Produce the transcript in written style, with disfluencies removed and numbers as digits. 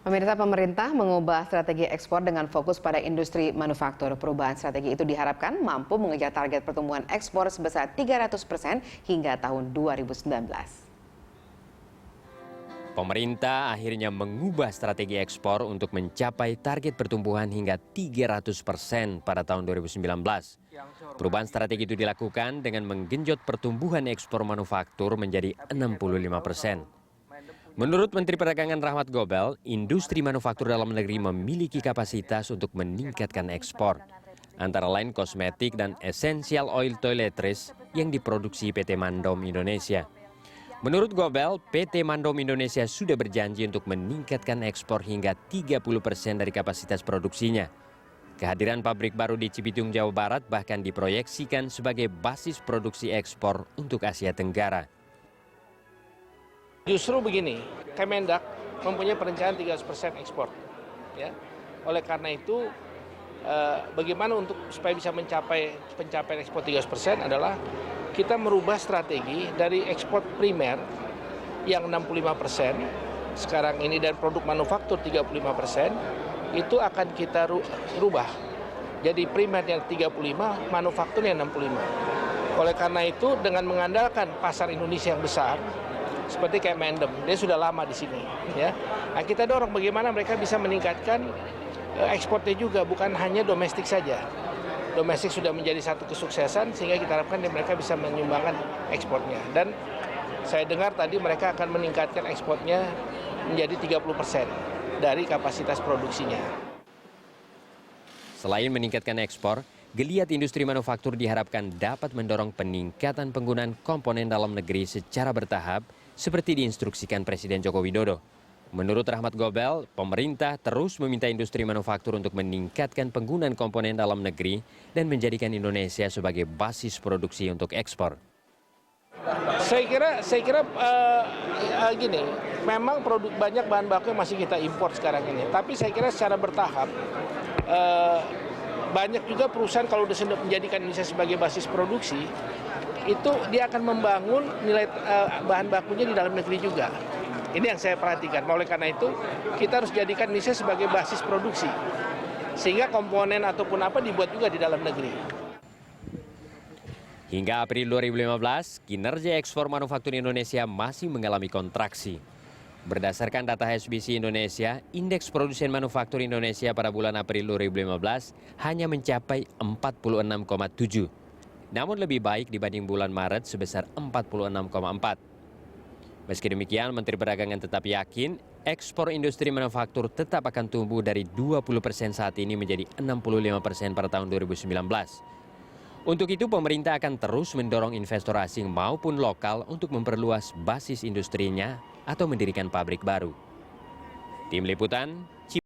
Pemirsa, pemerintah mengubah strategi ekspor dengan fokus pada industri manufaktur. Perubahan strategi itu diharapkan mampu mengejar target pertumbuhan ekspor sebesar 300% hingga tahun 2019. Pemerintah akhirnya mengubah strategi ekspor untuk mencapai target pertumbuhan hingga 300% pada tahun 2019. Perubahan strategi itu dilakukan dengan menggenjot pertumbuhan ekspor manufaktur menjadi 65%. Menurut Menteri Perdagangan Rahmat Gobel, industri manufaktur dalam negeri memiliki kapasitas untuk meningkatkan ekspor, antara lain kosmetik dan essential oil toiletries yang diproduksi PT Mandom Indonesia. Menurut Gobel, PT Mandom Indonesia sudah berjanji untuk meningkatkan ekspor hingga 30% dari kapasitas produksinya. Kehadiran pabrik baru di Cibitung, Jawa Barat bahkan diproyeksikan sebagai basis produksi ekspor untuk Asia Tenggara. Justru begini, Kemendak mempunyai perencanaan 300% ekspor. Ya. Oleh karena itu, bagaimana supaya bisa mencapai pencapaian ekspor 300% adalah kita merubah strategi dari ekspor primer yang 65% sekarang ini dan produk manufaktur 35%, itu akan kita rubah. Jadi primer yang 35, manufaktur yang 65. Oleh karena itu, dengan mengandalkan pasar Indonesia yang besar, seperti kayak Mandem, dia sudah lama di sini. Ya. Nah, kita dorong bagaimana mereka bisa meningkatkan ekspornya juga, bukan hanya domestik saja. Domestik sudah menjadi satu kesuksesan, sehingga kita harapkan mereka bisa menyumbangkan ekspornya. Dan saya dengar tadi mereka akan meningkatkan ekspornya menjadi 30% dari kapasitas produksinya. Selain meningkatkan ekspor, geliat industri manufaktur diharapkan dapat mendorong peningkatan penggunaan komponen dalam negeri secara bertahap, seperti diinstruksikan Presiden Joko Widodo. Menurut Rahmat Gobel, pemerintah terus meminta industri manufaktur untuk meningkatkan penggunaan komponen dalam negeri dan menjadikan Indonesia sebagai basis produksi untuk ekspor. Saya kira gini, memang banyak bahan baku yang masih kita impor sekarang ini. Tapi saya kira secara bertahap, banyak juga perusahaan kalau sudah menjadikan Indonesia sebagai basis produksi, itu dia akan membangun nilai bahan bakunya di dalam negeri juga. Ini yang saya perhatikan. Oleh karena itu, kita harus jadikan Indonesia sebagai basis produksi. Sehingga komponen ataupun apa dibuat juga di dalam negeri. Hingga April 2015, kinerja ekspor manufaktur Indonesia masih mengalami kontraksi. Berdasarkan data HSBC Indonesia, indeks produsen manufaktur Indonesia pada bulan April 2015 hanya mencapai 46,7. Namun lebih baik dibanding bulan Maret sebesar 46,4. Meski demikian, Menteri Perdagangan tetap yakin ekspor industri manufaktur tetap akan tumbuh dari 20% saat ini menjadi 65% pada tahun 2019. Untuk itu, pemerintah akan terus mendorong investor asing maupun lokal untuk memperluas basis industrinya atau mendirikan pabrik baru. Tim Liputan,